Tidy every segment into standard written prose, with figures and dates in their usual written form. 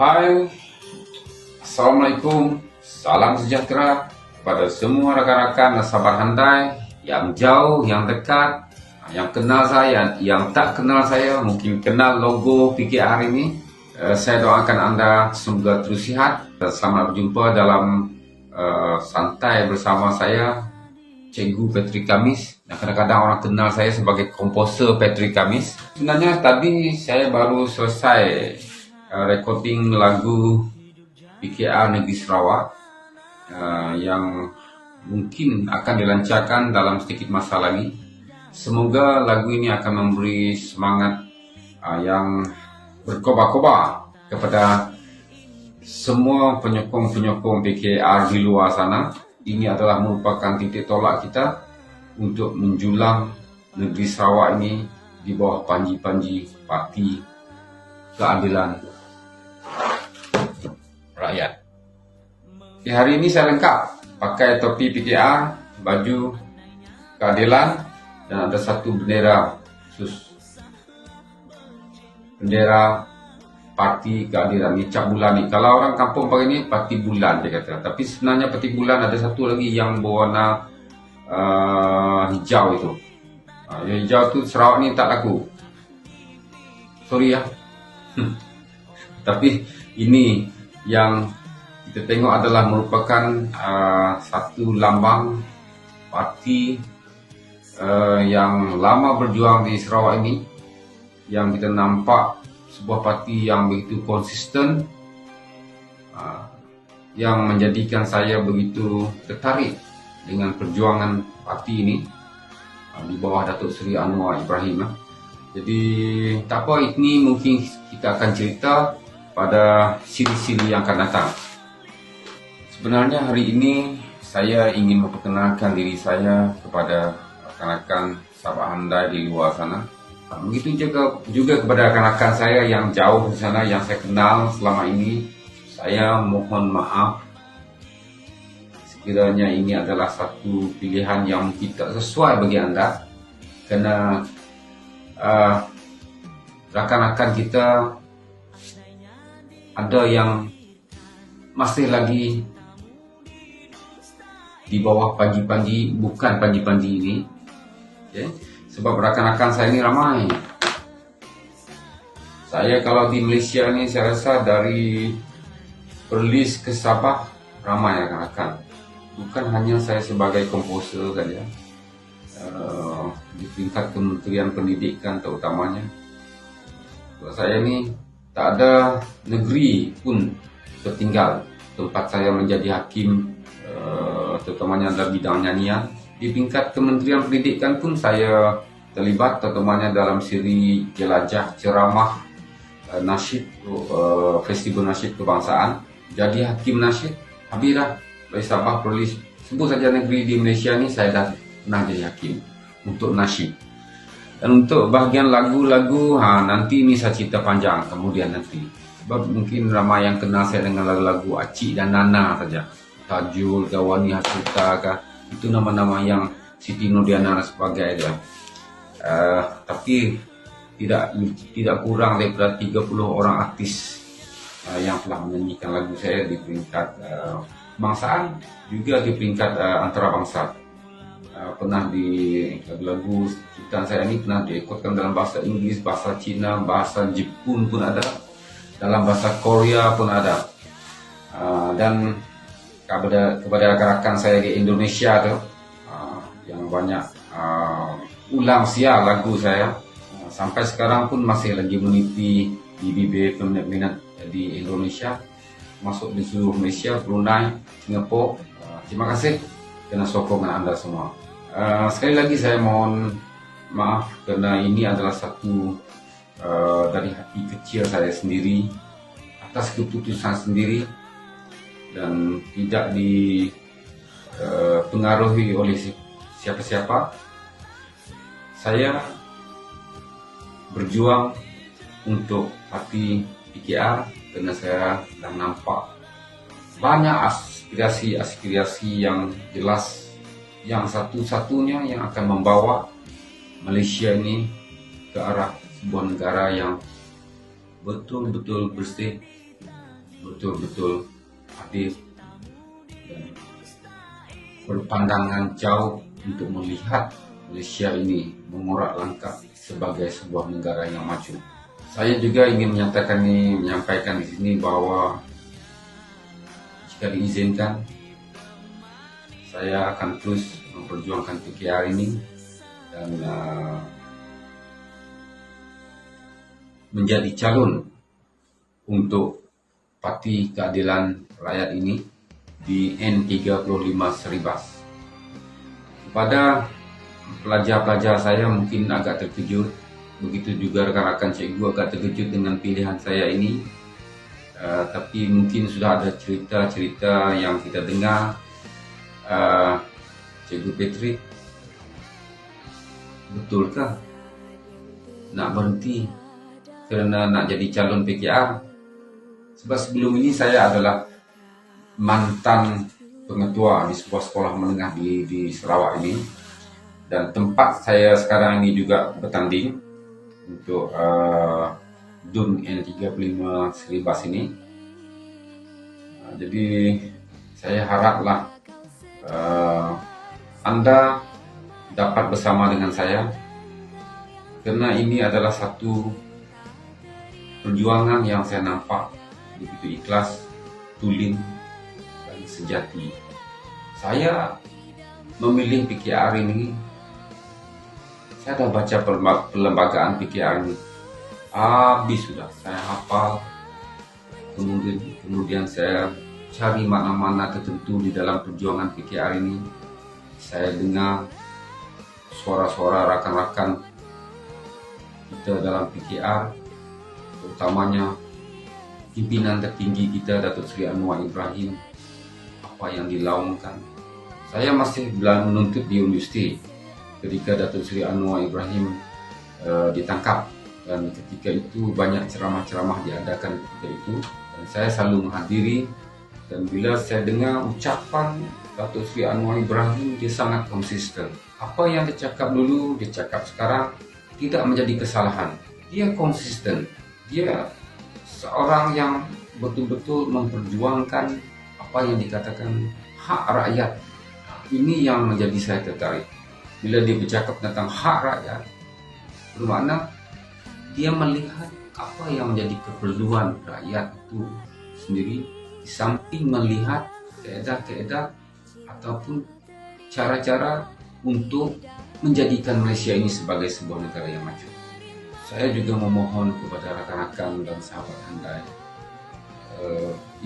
Hai, Assalamualaikum, salam sejahtera kepada semua rakan-rakan nasabah handai yang jauh, yang dekat, yang kenal saya, yang tak kenal saya, mungkin kenal logo PKR ini. Saya doakan anda semoga terus sihat dan selamat berjumpa dalam santai bersama saya, Cikgu Patrick Kamis. Kadang-kadang orang kenal saya sebagai komposer Patrick Kamis. Sebenarnya tadi saya baru selesai recording lagu PKR Negeri Sarawak yang mungkin akan dilancarkan dalam sedikit masa lagi. Semoga lagu ini akan memberi semangat yang berkobar-kobar kepada semua penyokong-penyokong PKR di luar sana. Ini adalah merupakan titik tolak kita untuk menjulang negeri Sarawak ini di bawah panji-panji Parti Keadilan Rakyat. Hari ini saya lengkap pakai topi PKR, baju keadilan, dan ada satu bendera khusus, bendera Parti Keadilan. Ni cap bulan ni. Kalau orang kampung pakai ni Parti Bulan dia kata. Tapi sebenarnya Parti Bulan ada satu lagi yang berwarna hijau itu. Yang hijau tu Sarawak ni tak laku. Sorry ya. Tapi ini yang kita tengok adalah merupakan satu lambang parti yang lama berjuang di Sarawak ini, yang kita nampak sebuah parti yang begitu konsisten, yang menjadikan saya begitu tertarik dengan perjuangan parti ini di bawah Datuk Seri Anwar Ibrahim. Jadi tak apa, ini mungkin kita akan cerita pada siri-siri yang akan datang. Sebenarnya hari ini saya ingin memperkenalkan diri saya kepada rakan-rakan sahabat handai di luar sana. Begitu juga kepada rakan-rakan saya yang jauh di sana, yang saya kenal selama ini. Saya mohon maaf sekiranya ini adalah satu pilihan yang mungkin tak sesuai bagi anda, kerana rakan-rakan kita ada yang masih lagi di bawah panji-panji, bukan panji-panji ini, okay? Sebab rakan-rakan saya ini ramai. Saya kalau di Malaysia ni, saya rasa dari Perlis ke Sabah ramai rakan-rakan. Bukan hanya saya sebagai komposer saja, di tingkat Kementerian Pendidikan terutamanya. Buat saya ni tak ada negeri pun tertinggal tempat saya menjadi hakim, terutamanya dalam bidang nyanyian. Di tingkat Kementerian Pendidikan pun saya terlibat, terutamanya dalam siri jelajah ceramah nasyid, festival nasyid kebangsaan. Jadi hakim nasyid, habis dah dari Sabah, Perlis, sebut saja negeri di Malaysia ni saya dah pernah jadi hakim untuk nasyid. Dan untuk bahagian lagu-lagu, nanti ini saya cerita panjang kemudian nanti. Sebab mungkin ramai yang kenal saya dengan lagu-lagu Acik dan Nana saja. Tajul, Gawani Hasuta, itu nama-nama yang Siti Nurdiana dan sebagainya. Tapi tidak kurang daripada 30 orang artis yang telah menyanyikan lagu saya di peringkat kebangsaan, juga di peringkat antarabangsa. Pernah di lagu ciptaan saya ini pernah diikutkan dalam bahasa Inggeris, bahasa Cina, bahasa Jepun pun ada, dalam bahasa Korea pun ada. Dan kepada rakan-rakan saya di Indonesia tu, yang banyak ulang siar lagu saya, sampai sekarang pun masih lagi meniti di bibir peminat-peminat di Indonesia, masuk di seluruh Malaysia, Brunei, Singapura. Terima kasih kerana sokongan anda semua. Sekali lagi saya mohon maaf kerana ini adalah satu dari hati kecil saya sendiri, atas keputusan sendiri, dan tidak dipengaruhi oleh siapa-siapa. Saya berjuang untuk parti PKR kerana saya dah nampak banyak aspirasi yang jelas, yang satu-satunya yang akan membawa Malaysia ini ke arah sebuah negara yang betul-betul bersih, betul-betul hadir dan berpandangan jauh untuk melihat Malaysia ini mengurak langkah sebagai sebuah negara yang maju. Saya juga ingin menyampaikan di sini bahwa jika diizinkan, saya akan terus memperjuangkan PKR ini dan menjadi calon untuk Parti Keadilan Rakyat ini di N35 Seribas. Kepada pelajar-pelajar saya mungkin agak terkejut, begitu juga rekan-rekan cikgu agak terkejut dengan pilihan saya ini. Tapi mungkin sudah ada cerita-cerita yang kita dengar. Cikgu Patrick, betulkah nak berhenti kerana nak jadi calon PKR? Sebab sebelum ini saya adalah mantan pengetua di sebuah sekolah menengah di Sarawak ini, dan tempat saya sekarang ini juga bertanding untuk DUN N35 Seribas ini. Jadi saya haraplah anda dapat bersama dengan saya, kerana ini adalah satu perjuangan yang saya nampak begitu ikhlas, tulen dan sejati. Saya memilih PKR ini, saya dah baca perlembagaan PKR ini habis sudah, saya hafal. Kemudian saya cari makna-makna tertentu di dalam perjuangan PKR ini. Saya dengar suara-suara rakan-rakan kita dalam PKR, terutamanya pimpinan tertinggi kita, Datuk Seri Anwar Ibrahim, apa yang dilaungkan. Saya masih menuntut di universiti ketika Datuk Seri Anwar Ibrahim ditangkap, dan ketika itu banyak ceramah-ceramah diadakan ketika itu, dan saya selalu menghadiri. Dan bila saya dengar ucapan Datuk Seri Anwar Ibrahim, dia sangat konsisten. Apa yang dia cakap dulu, dia cakap sekarang tidak menjadi kesalahan. Dia konsisten. Dia seorang yang betul-betul memperjuangkan apa yang dikatakan hak rakyat. Ini yang menjadi saya tertarik. Bila dia bercakap tentang hak rakyat, bermakna dia melihat apa yang menjadi keperluan rakyat itu sendiri, di samping melihat kaedah-kaedah ataupun cara-cara untuk menjadikan Malaysia ini sebagai sebuah negara yang maju. Saya juga memohon kepada rakan-rakan dan sahabat handai,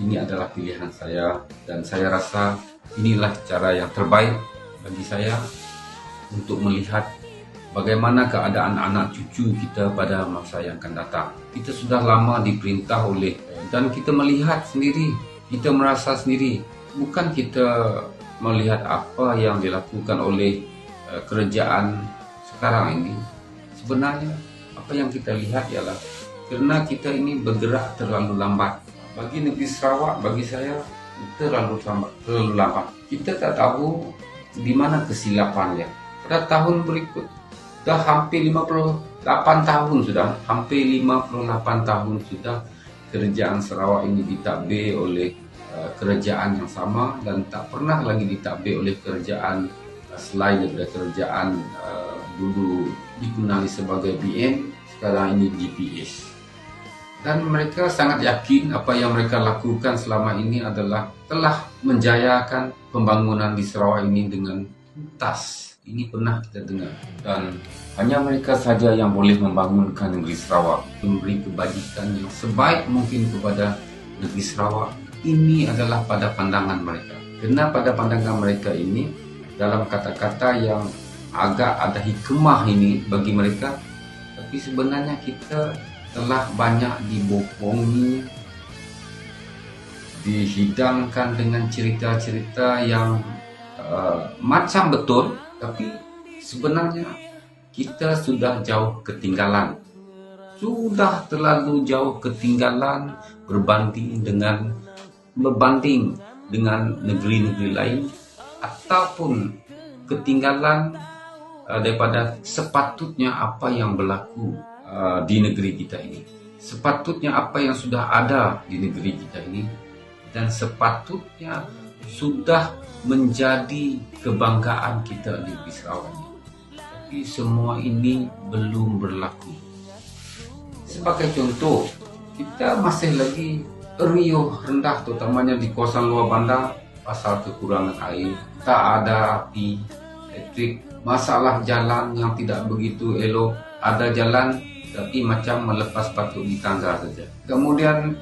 ini adalah pilihan saya, dan saya rasa inilah cara yang terbaik bagi saya untuk melihat bagaimana keadaan anak cucu kita pada masa yang akan datang. Kita sudah lama diperintah oleh, dan kita melihat sendiri, kita merasa sendiri. Bukan kita melihat apa yang dilakukan oleh kerajaan sekarang ini. Sebenarnya apa yang kita lihat ialah kerana kita ini bergerak terlalu lambat. Bagi negeri Sarawak, bagi saya, terlalu lambat. Kita tak tahu di mana kesilapannya. Pada tahun berikut, dah hampir 58 tahun sudah, hampir 58 tahun sudah kerajaan Sarawak ini ditadbir oleh kerajaan yang sama, dan tak pernah lagi ditadbir oleh kerajaan selain daripada kerajaan dulu dikenali sebagai BN, sekarang ini GPS. Dan mereka sangat yakin apa yang mereka lakukan selama ini adalah telah menjayakan pembangunan di Sarawak ini dengan tuntas. Ini pernah kita dengar. Dan hanya mereka saja yang boleh membangunkan negeri Sarawak, memberi kebajikan yang sebaik mungkin kepada negeri Sarawak. Ini adalah pada pandangan mereka. Kerana pada pandangan mereka ini, dalam kata-kata yang agak ada hikmah ini bagi mereka, tapi sebenarnya kita telah banyak dibohongi, dihidangkan dengan cerita-cerita yang macam betul, tapi sebenarnya kita sudah jauh ketinggalan. Sudah terlalu jauh ketinggalan berbanding dengan negeri-negeri lain, ataupun ketinggalan daripada sepatutnya apa yang berlaku di negeri kita ini. sepatutnya apa yang sudah ada di negeri kita ini dan sepatutnya sudah menjadi kebanggaan kita di negeri Sarawak ini. Tapi semua ini belum berlaku. Sebagai contoh, kita masih lagi riuh rendah, terutamanya di kawasan luar bandar, pasal kekurangan air, tak ada api, elektrik, masalah jalan yang tidak begitu elok, ada jalan tapi macam melepas patut di tangga saja. Kemudian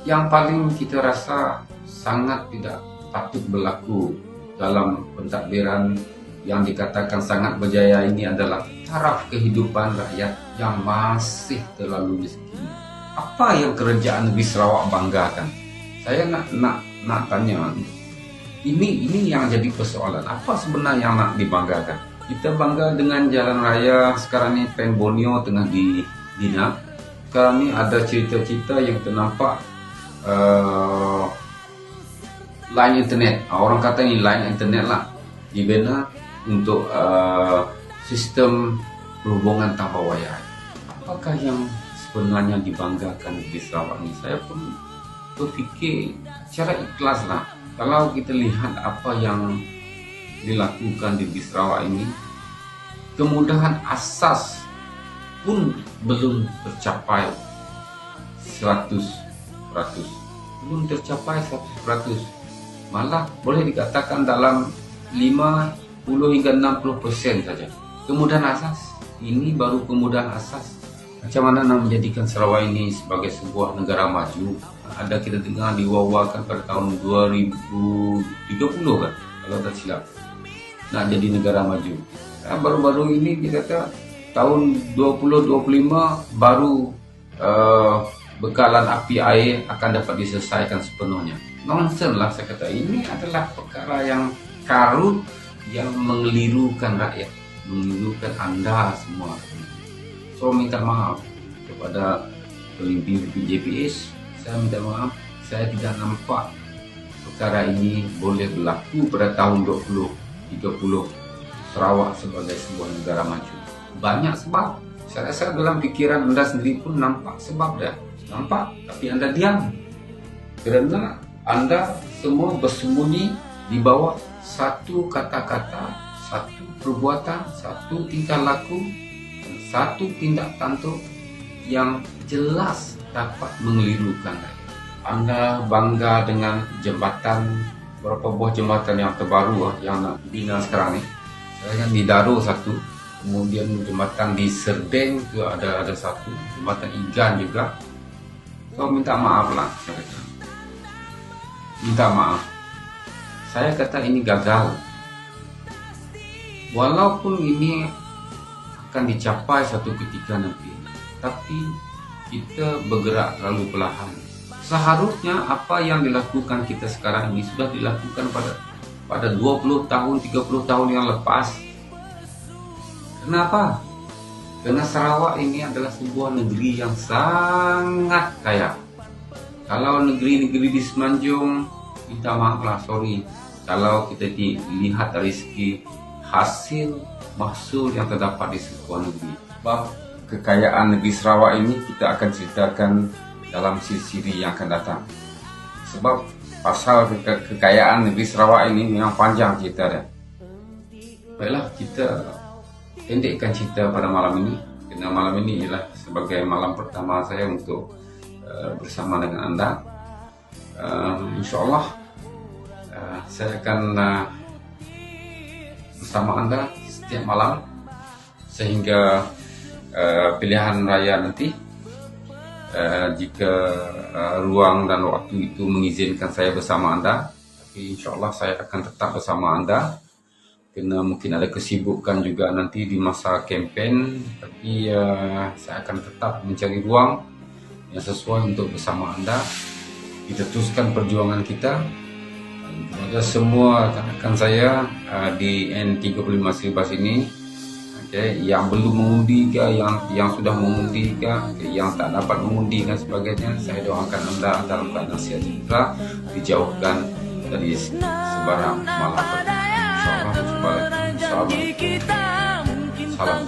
yang paling kita rasa sangat tidak patut berlaku dalam pentadbiran yang dikatakan sangat berjaya ini adalah taraf kehidupan rakyat yang masih terlalu miskin. Apa yang kerajaan negeri Sarawak banggakan? Saya nak tanya, ini yang jadi persoalan. Apa sebenarnya yang nak dibanggakan? Kita bangga dengan jalan raya sekarang ni, Pen Borneo tengah dibina. Sekarang ni ada cerita-cerita yang ternampak line internet. Orang kata ini line internet lah, dibina untuk sistem perhubungan tanpa wayar. Apakah yang sebenarnya dibanggakan di Sarawak ini? Saya pun berfikir secara ikhlas lah. Kalau kita lihat apa yang dilakukan di Sarawak ini, kemudahan asas pun belum tercapai 100%. Belum tercapai 100%. Malah boleh dikatakan dalam 50 hingga 60% saja. Kemudahan asas, ini baru kemudahan asas. Macam mana nak menjadikan Sarawak ini sebagai sebuah negara maju? Ada kita dengar diwawakan pada tahun 2030 kan, kalau tak silap, nak jadi negara maju. Baru-baru ini dia kata tahun 2025 baru bekalan api air akan dapat diselesaikan sepenuhnya. Nonsen lah, saya kata. Ini adalah perkara yang karut, yang mengelirukan rakyat, mengelirukan anda semua. So minta maaf kepada pemimpin JPS. Saya minta maaf, saya tidak nampak perkara ini boleh berlaku pada tahun 2030 Sarawak sebagai sebuah negara maju. Banyak sebab. Saya rasa dalam fikiran anda sendiri pun nampak sebab dah. Nampak, tapi anda diam. Kerana anda semua bersembunyi di bawah satu kata-kata, satu perbuatan, satu tingkah laku, dan satu tindak tanduk yang jelas dapat mengelirukan rakyat. Anda bangga dengan jembatan, berapa buah jembatan yang terbaru yang nak bina sekarang ni. Saya kan di Daru satu, kemudian jembatan di Serdeng tu ada satu, jembatan Igan juga. So minta maaf lah, saya kata. Minta maaf. Saya kata ini gagal. Walaupun ini akan dicapai satu ketika nanti, tapi kita bergerak terlalu perlahan. Seharusnya apa yang dilakukan kita sekarang ini sudah dilakukan pada 20 tahun, 30 tahun yang lepas. Kenapa? Karena Sarawak ini adalah sebuah negeri yang sangat kaya. Kalau negeri-negeri di Semenanjung, minta maaf lah, sorry. Kalau kita lihat dari segi hasil mahsul yang terdapat di sebuah negeri. Sebab kekayaan negeri Sarawak ini kita akan ceritakan dalam siri-siri yang akan datang. Sebab pasal kekayaan negeri Sarawak ini memang panjang cerita dia. Baiklah, kita pendekkan cerita pada malam ini. Kerana malam ini ialah sebagai malam pertama saya untuk bersama dengan anda. InsyaAllah saya akan bersama anda setiap malam sehingga pilihan raya nanti, jika ruang dan waktu itu mengizinkan saya bersama anda. Tapi insyaAllah saya akan tetap bersama anda, kerana mungkin ada kesibukan juga nanti di masa kempen. Tapi saya akan tetap mencari ruang yang sesuai untuk bersama anda. Kita teruskan perjuangan kita. Kepada semua rakan saya di N35 Siribas ini, yang belum mengundi ke, yang sudah mengundi ke, yang tak dapat mengundi dan sebagainya, saya doakan anda dalam keadaan sihat sejahtera, dijauhkan dari sebarang malapetaka. Insyaallah. Salam.